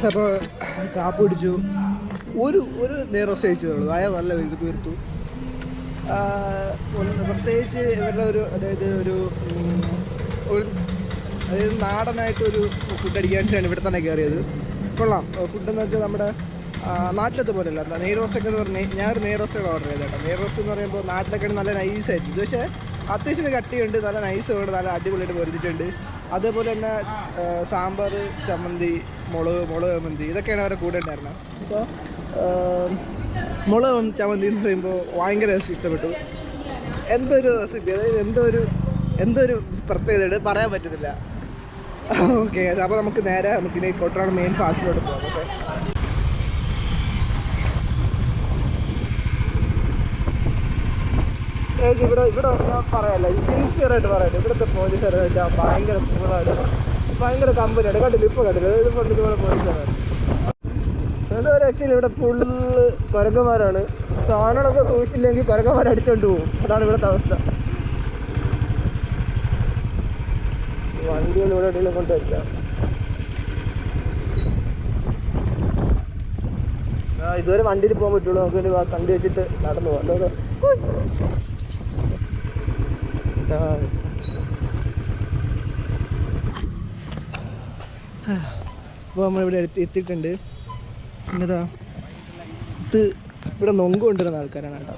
അപ്പോൾ കാപ്പ് പിടിച്ചു. ഒരു നെയ് റോസ്റ്റ് കഴിച്ചതുള്ളൂ. അയാൾ നല്ല വീർത്തു. പ്രത്യേകിച്ച് ഇവരുടെ അതായത് ഒരു അതായത് നാടനായിട്ടൊരു ഫുഡ് അടിക്കാൻ വേണ്ടിയാണ് ഇവിടെ തന്നെ കയറിയത്. കൊള്ളാം. ഫുഡെന്ന് വെച്ചാൽ നമ്മുടെ നാട്ടിലത്തെ പോലെയല്ല. നെയ് റോസ്റ്റൊക്കെ എന്ന് പറഞ്ഞാൽ ഞാനൊരു നെയ് റോസ്റ്റൊക്കെ ഓർഡർ ചെയ്തേട്ടോ. നെയ് റോസ്റ്റ് എന്ന് പറയുമ്പോൾ നാട്ടിലൊക്കെ നല്ല നൈസായിരിക്കും. ഇത് പക്ഷേ അത്യാവശ്യം കട്ടിയുണ്ട്, നല്ല നൈസ് കൊണ്ട് നല്ല അടിപൊളിയായിട്ട് പൊരിച്ചിട്ടുണ്ട്. അതേപോലെ തന്നെ സാമ്പാർ, ചമ്മന്തി, മുളക് ചമ്മന്തി ഇതൊക്കെയാണ് അവരെ കൂടെ ഉണ്ടായിരുന്നത്. അപ്പോൾ മുളക് ചമ്മന്തി എന്ന് പറയുമ്പോൾ ഭയങ്കര ഇഷ്ടപ്പെട്ടു. എന്തൊരു റെസിപ്പി, അതായത് എന്തൊരു പ്രത്യേകത പറയാൻ പറ്റുന്നില്ല. ഓക്കെ, അപ്പോൾ നമുക്കിനി കൊട്ടറാണ് മെയിൻ ഫാസ്റ്റിലോട്ട് പോകാം. ഓക്കെ, ഇവിടെ ഞാൻ പറയാല്ല, സിൻസിയറായിട്ട് പറയട്ടെ, ഇവിടുത്തെ പോലീസുകാരെ വെച്ചാൽ ഭയങ്കര കൂളാണ്, ഭയങ്കര കമ്പനിയാണ്. കണ്ടില്ല, ഇപ്പോൾ കണ്ടില്ല, ഇത് കൊണ്ട് ഇതുപോലെ പോലീസുകാരാണ്. എന്തായാലും ആക്ച്വലി ഇവിടെ ഫുള്ള് കുരങ്ങന്മാരാണ്. സാധനങ്ങളൊക്കെ സൂക്ഷിച്ചില്ലെങ്കിൽ കുരങ്ങന്മാർ അടിച്ചോണ്ട് പോകും. അതാണ് ഇവിടുത്തെ അവസ്ഥ. വണ്ടികൾ ഇവിടെ എവിടെയെങ്കിലും കൊണ്ടുവയ്ക്കാം. ഇതുവരെ വണ്ടിയിൽ പോകാൻ പറ്റുള്ളൂ. നമുക്ക് വണ്ടി വെച്ചിട്ട് നടന്നു പോകാം. അപ്പോൾ നമ്മളിവിടെ എത്തിയിട്ടുണ്ട്. എന്നതാ ഇത് ഇവിടെ നൊങ്ക് കൊണ്ടുവരുന്ന ആൾക്കാരാണ് കേട്ടോ.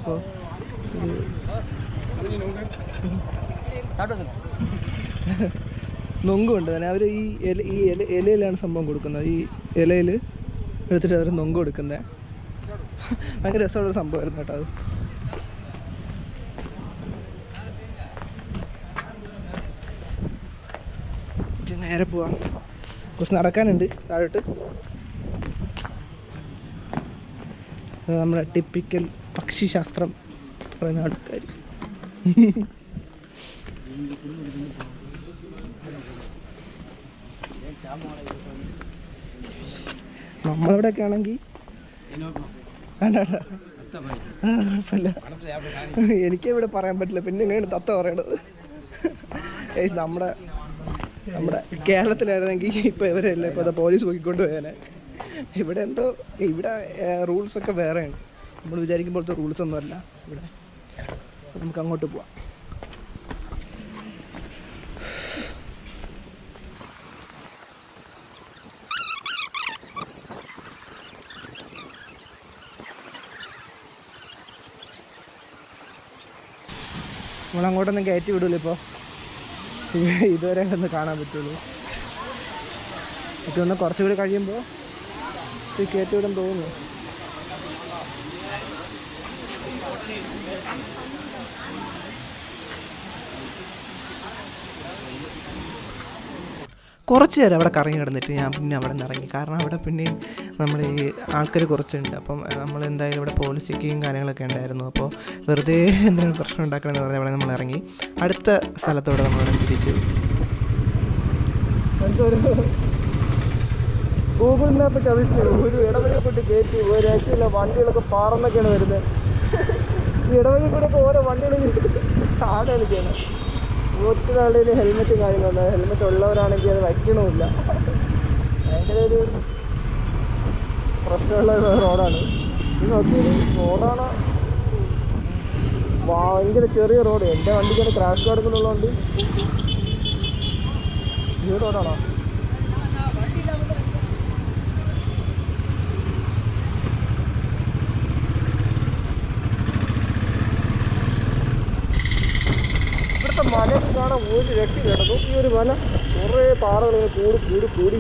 അപ്പോൾ നൊങ്ക് കൊണ്ടുവരുന്നത് അവർ ഈ ഇലയിലാണ് സംഭവം കൊടുക്കുന്നത്. ഈ ഇലയിൽ എടുത്തിട്ട് അവർ നൊങ്ക് കൊടുക്കുന്നത്. ഭയങ്കര രസമുള്ളൊരു സംഭവമായിരുന്നു കേട്ടോ അത്. നേരെ പോവാം, കുറച്ച് നടക്കാനുണ്ട് താഴോട്ട്. നമ്മുടെ ടിപ്പിക്കൽ പക്ഷിശാസ്ത്രം പറയുന്ന ആൾക്കാർ. നമ്മളിവിടെയൊക്കെ ആണെങ്കിൽ കുഴപ്പമില്ല, എനിക്കിവിടെ പറയാൻ പറ്റില്ല. പിന്നെ എങ്ങനെയാണ് തത്ത പറയണത്? നമ്മുടെ കേരളത്തിലായിരുന്നെങ്കിൽ ഇപ്പോൾ ഇവരെല്ലാം ഇപ്പോൾ പോലീസ് പോയിക്കൊണ്ട് പോയാനെ. ഇവിടെ റൂൾസൊക്കെ വേറെയാണ്. നമ്മൾ വിചാരിക്കുമ്പോഴത്തെ റൂൾസൊന്നും അല്ല ഇവിടെ. നമുക്ക് അങ്ങോട്ട് പോവാം. നമ്മളങ്ങോട്ടൊന്നും കയറ്റി വിടില്ല. ഇപ്പോൾ ഇതുവരെ ഒന്ന് കാണാൻ പറ്റുള്ളൂ. ഇതൊന്ന് കുറച്ചുകൂടി കഴിയുമ്പോൾ ഇത് കയറ്റി വിടാൻ തോന്നുന്നു. കുറച്ച് നേരം അവിടെ കറങ്ങി കിടന്നിട്ട് ഞാൻ പിന്നെ അവിടെ നിന്ന് ഇറങ്ങി. കാരണം അവിടെ പിന്നെയും നമ്മുടെ ഈ ആൾക്കാർ കുറച്ചുണ്ട്. അപ്പം നമ്മൾ എന്തായാലും ഇവിടെ പോലീസ് ചെക്കിങ്ങും കാര്യങ്ങളൊക്കെ ഉണ്ടായിരുന്നു. അപ്പോൾ വെറുതെ എന്തെങ്കിലും പ്രശ്നം ഉണ്ടാക്കണമെന്ന് പറഞ്ഞാൽ അവിടെ നമ്മൾ ഇറങ്ങി അടുത്ത സ്ഥലത്തോടെ നമ്മളിവിടെ തിരിച്ചു. ഗൂഗിൾ മാപ്പ് ചതിച്ചു ഒരു ഇടവഴി കൊണ്ട് കയറ്റി. ഒരു രക്ഷയില്ല, വണ്ടികളൊക്കെ പാറന്നൊക്കെയാണ് വരുന്നത്. ഈ ഇടവഴി കൂടെയൊക്കെ ഓരോ വണ്ടികൾ ചാടൊക്കെയാണ്. ഒത്തിരി ഹെൽമെറ്റ് കാര്യങ്ങളുണ്ട്. ഹെൽമെറ്റ് ഉള്ളവരാണെങ്കിൽ അത് വയ്ക്കണമില്ല. ഭയങ്കര ഒരു പ്രശ്നമുള്ള റോഡാണ്. ഇത് നോക്കിയൊരു റോഡാണ്, ഭയങ്കര ചെറിയ റോഡ്. എൻ്റെ വണ്ടിക്കാണ് ക്രാഷ് കാർഡുകളുള്ളതുകൊണ്ട്. ഈ റോഡാണോ? മലയൊക്കെ കാണാൻ ഒരു രക്ഷ കിടക്കും. ഈ ഒരു മല കുറേ പാറകളിങ്ങനെ കൂടി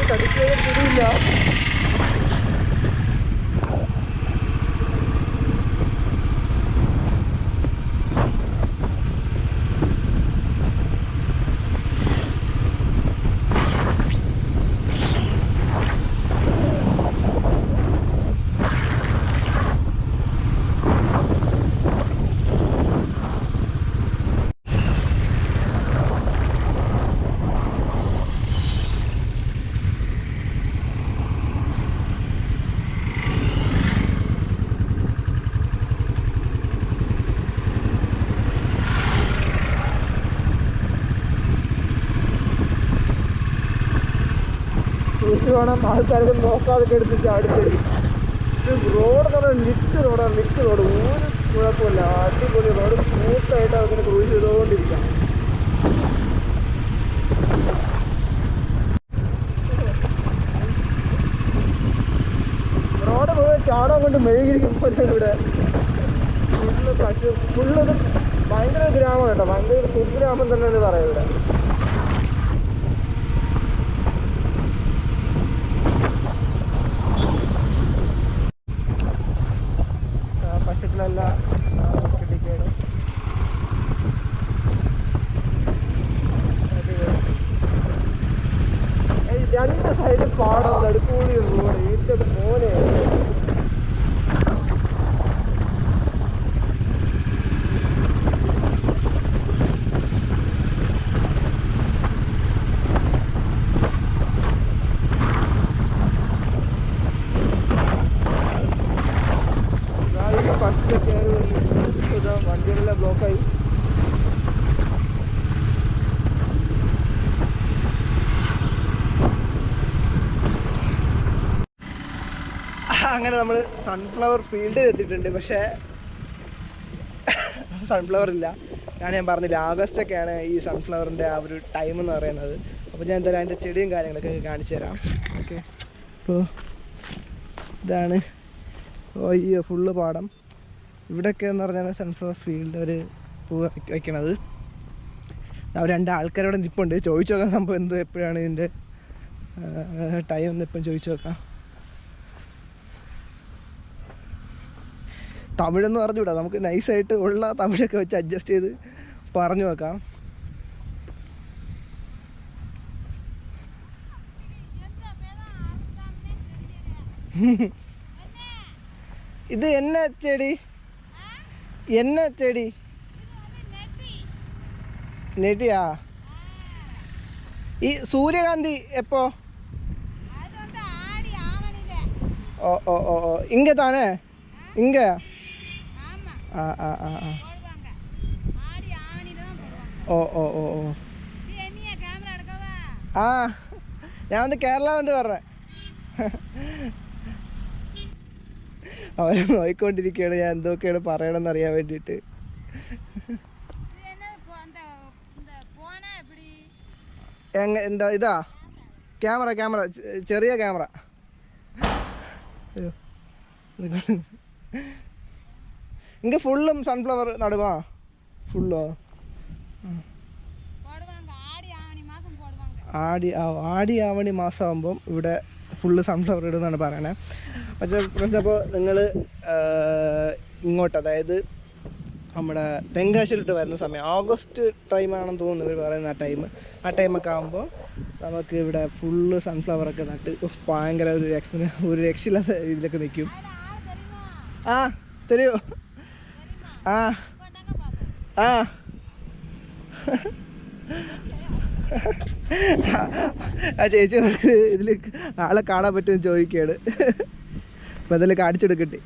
കടിക്കാൻ പിടിയില്ല. വേണം ആൾക്കാരൊക്കെ നോക്കാതൊക്കെ എടുത്ത് ചാടിത്തരും. റോഡ് എന്ന് പറഞ്ഞാൽ ലിറ്റ് റോഡാണ്, ലിറ്റ് റോഡ്. ഒരു കുഴപ്പമില്ല, അടിപൊളി റോഡ്. സ്മൂത്തായിട്ട് അതിന് ക്രൂസ് ചെയ്തുകൊണ്ടിരിക്കാം. റോഡ് മുഴുവൻ ചാടം കൊണ്ട് മെഴുകിയിരിക്കുമ്പോൾ ഇവിടെ ഫുള്ള് പശു, ഫുള്ളൊരു ഭയങ്കര ഗ്രാമം കേട്ടോ, ഭയങ്കര കുഗ്രാമം തന്നെ പറയാം ഇവിടെ. പശുക്കളെല്ലാം കെട്ടിക്കേടും. രണ്ട് സൈഡ് പാടം, നടുക്കൂടി റോഡ്. ഏറ്റവും മോനെ വണ്ടികളെല്ലാം ബ്ലോക്കായി. അങ്ങനെ നമ്മൾ സൺഫ്ലവർ ഫീൽഡിൽ എത്തിയിട്ടുണ്ട്. പക്ഷേ സൺഫ്ലവർ ഇല്ല. ഞാൻ പറഞ്ഞില്ല, ആഗസ്റ്റൊക്കെയാണ് ഈ സൺഫ്ലവറിൻ്റെ ആ ഒരു ടൈം എന്ന് പറയുന്നത്. അപ്പോൾ ഞാൻ എന്തായാലും അതിൻ്റെ ചെടിയും കാര്യങ്ങളൊക്കെ കാണിച്ചു തരാം. ഓക്കെ, അപ്പോൾ ഇതാണ് അയ്യോ ഫുള്ള് പാടം. ഇവിടെയൊക്കെ എന്ന് പറഞ്ഞാൽ സൺഫ്ലവർ ഫീൽഡ് ഒരു പൂവ് വയ്ക്കണത്. അവർ രണ്ട് ആൾക്കാരോടെ നിൽപ്പുണ്ട്. ചോദിച്ചു നോക്കാം സംഭവം എന്തോ എപ്പോഴാണ് ഇതിൻ്റെ ടൈം എന്ന് ഇപ്പം ചോദിച്ചു നോക്കാം. തമിഴെന്ന് പറഞ്ഞുവിടാം, നമുക്ക് നൈസായിട്ട് ഉള്ള തമിഴൊക്കെ വെച്ച് അഡ്ജസ്റ്റ് ചെയ്ത് പറഞ്ഞു വെക്കാം. ഇത് എന്നാ ചെടി? എന്നാ ചെടി? നെറ്റിയാ? ഈ സൂര്യകാന്തി എപ്പോ? ഓ ഓ ഓ ഓ ഇങ്ങ താനേ? ഇങ്ങ? ആ ആ ആ ആ ഓ ഓ ഓ ഓ ആ ഞാൻ വന്ന് കേരള വന്ന് പറഞ്ഞേ. അവരെ നോയിക്കൊണ്ടിരിക്കുകയാണ് ഞാൻ എന്തൊക്കെയാണ് പറയണമെന്ന് അറിയാൻ വേണ്ടിയിട്ട്. എന്താ ഇതാ ക്യാമറ? ക്യാമറ ചെറിയ ക്യാമറ. അയ്യോ ഇങ്ങ ഫുള്ളും സൺഫ്ലവർ നടുവാ? ഫുള്ളോ? ആടി ആവണി മാസം ആകുമ്പം ഇവിടെ ഫുള്ള് സൺഫ്ലവർ ഇടുമെന്നാണ് പറയണേ. പക്ഷേ ഫ്രണ്ട്സ്, അപ്പോൾ നിങ്ങൾ ഇങ്ങോട്ട്, അതായത് നമ്മുടെ തെങ്കാശിയിലോട്ട് വരുന്ന സമയം ഓഗസ്റ്റ് ടൈമാണെന്ന് തോന്നുന്നു ഇവർ പറയുന്ന ആ ടൈമൊക്കെ ആകുമ്പോൾ നമുക്ക് ഇവിടെ ഫുള്ള് സൺഫ്ലവറൊക്കെ നട്ട് ഭയങ്കര ഒരു രക്ഷയില്ലാത്ത ഇതിലൊക്കെ നിൽക്കും. ആ തരുമോ? ആ ആ ആ ചേച്ചി ഇതിൽ ആളെ കാണാൻ പറ്റുമെന്ന് ചോദിക്കുകയാണ്. അപ്പം എന്തെങ്കിലും കാണിച്ചെടുക്കട്ടെ.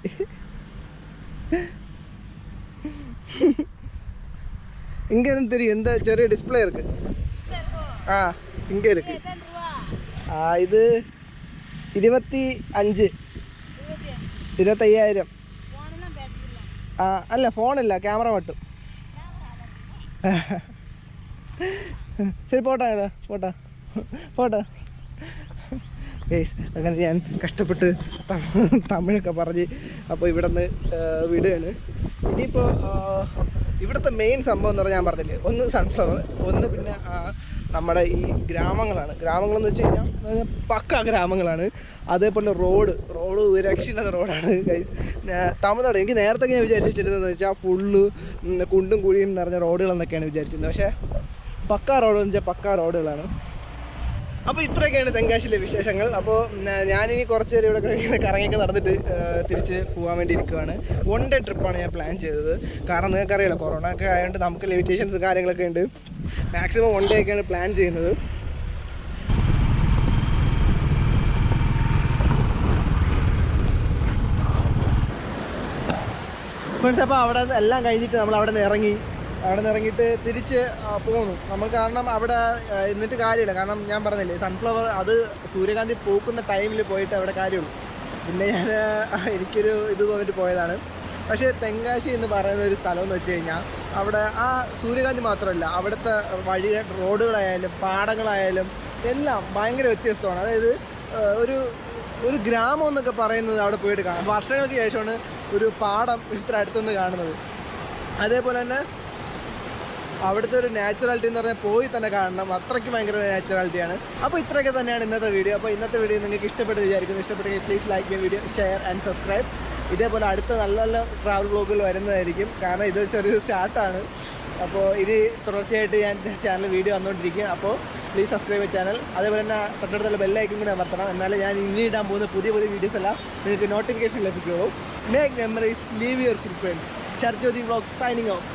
இங்கே இருந்து தெரியும் எந்த ചെറിയ டிஸ்பிளே இருக்கு. ஆ இங்கே இருக்கு. இது 25 25,000. അല്ല ഫോണില്ല, ക്യാമറ മട്ടും. ശരി പോട്ടെ പോട്ടെ. അങ്ങനെ ഞാൻ കഷ്ടപ്പെട്ട് തമിഴൊക്കെ പറഞ്ഞ് അപ്പോൾ ഇവിടെ നിന്ന് വിടുകയാണ്. ഇനിയിപ്പോൾ ഇവിടുത്തെ മെയിൻ സംഭവം എന്ന് പറഞ്ഞാൽ ഞാൻ പറഞ്ഞില്ലേ, ഒന്ന് സൺഫ്ലവർ, ഒന്ന് പിന്നെ നമ്മുടെ ഈ ഗ്രാമങ്ങളെന്ന് വെച്ച് കഴിഞ്ഞാൽ പക്ക ഗ്രാമങ്ങളാണ്. അതേപോലെ റോഡ് രക്ഷയില്ലാത്ത റോഡാണ് തമിഴ്നാട്. എനിക്ക് നേരത്തെ ഞാൻ വിചാരിച്ചിരുന്നതെന്ന് വെച്ചാൽ ഫുള്ള് കുണ്ടും കുഴിയും നിറഞ്ഞ റോഡുകളെന്നൊക്കെയാണ് വിചാരിച്ചിരുന്നത്. പക്ഷേ പക്ക റോഡെന്ന് വെച്ചാൽ പക്ക റോഡുകളാണ്. അപ്പോൾ ഇത്രയൊക്കെയാണ് തെങ്കാശിയിലെ വിശേഷങ്ങൾ. അപ്പോൾ ഞാനിനി കുറച്ച് നേരം ഇവിടെ കറങ്ങിയൊക്കെ നടന്നിട്ട് തിരിച്ച് പോകാൻ വേണ്ടി ഇരിക്കുകയാണ്. 1 ഡേ ട്രിപ്പാണ് ഞാൻ പ്ലാൻ ചെയ്തത്. കാരണം നിങ്ങൾക്കറിയാലോ, കൊറോണ ഒക്കെ ആയതുകൊണ്ട് നമുക്ക് ലിമിറ്റേഷൻസ് കാര്യങ്ങളൊക്കെ ഉണ്ട്. മാക്സിമം 1 ഡേ ഒക്കെയാണ് പ്ലാൻ ചെയ്യുന്നത്. അപ്പോൾ അവിടെ എല്ലാം കഴിഞ്ഞിട്ട് നമ്മൾ അവിടെ നിന്ന് ഇറങ്ങിയിട്ട് തിരിച്ച് പോകുന്നു നമ്മൾ. കാരണം അവിടെ എന്നിട്ട് കാര്യമില്ല. കാരണം ഞാൻ പറഞ്ഞില്ലേ, സൺഫ്ലവർ അത് സൂര്യകാന്തി പൂക്കുന്ന ടൈമിൽ പോയിട്ട് അവിടെ കാര്യമുള്ളൂ. പിന്നെ ഞാൻ എനിക്കൊരു ഇത് തോന്നിട്ട് പോയതാണ്. പക്ഷേ തെങ്കാശി എന്ന് പറയുന്ന ഒരു സ്ഥലം എന്ന് വെച്ച് കഴിഞ്ഞാൽ അവിടെ ആ സൂര്യകാന്തി മാത്രമല്ല, അവിടുത്തെ വഴി റോഡുകളായാലും പാടങ്ങളായാലും എല്ലാം ഭയങ്കര വ്യത്യസ്തമാണ്. അതായത് ഒരു ഗ്രാമം എന്നൊക്കെ പറയുന്നത് അവിടെ പോയിട്ട് കാണാം. വർഷങ്ങൾക്ക് ശേഷമാണ് ഒരു പാടം ഇത്ര അടുത്തുനിന്ന് കാണുന്നത്. അതേപോലെ തന്നെ അവിടുത്തെ ഒരു നാച്ചുറാലിറ്റി എന്ന് പറഞ്ഞാൽ പോയി തന്നെ കാണണം, അത്രയ്ക്ക് ഭയങ്കര നാച്ചുറാലിറ്റിയാണ്. അപ്പോൾ ഇത്രയൊക്കെ തന്നെയാണ് ഇന്നത്തെ വീഡിയോ. അപ്പോൾ ഇന്നത്തെ വീഡിയോ നിങ്ങൾക്ക് ഇഷ്ടപ്പെട്ട് വിചാരിക്കുന്നു. ഇഷ്ടപ്പെട്ടെങ്കിൽ പ്ലീസ് ലൈക്ക് ചെയ്യുക, വീഡിയോ ഷെയർ ആൻഡ് സബ്സ്ക്രൈബ്. ഇതേപോലെ അടുത്ത നല്ല നല്ല ട്രാവൽ വ്ലോഗുകൾ വരുന്നതായിരിക്കും. കാരണം ഇത് ചെറിയൊരു സ്റ്റാർട്ടാണ്. അപ്പോൾ ഇത് തുടർച്ചയായിട്ട് ഞാൻ ചാനൽ വീഡിയോ വന്നുകൊണ്ടിരിക്കും. അപ്പോൾ പ്ലീസ് സബ്സ്ക്രൈബ് ചാനൽ. അതേപോലെ തന്നെ തൊട്ടടുത്തുള്ള ബെല്ലൈക്കൻ കൂടെ അമർത്തണം. എന്നാലേ ഞാൻ ഇനി ഇടാൻ പോകുന്ന പുതിയ വീഡിയോസ് എല്ലാം നിങ്ങൾക്ക് നോട്ടിഫിക്കേഷൻ ലഭിക്കുകയുള്ളൂ. Make memories, leave your footprints. Sharjyothi vlog signing of.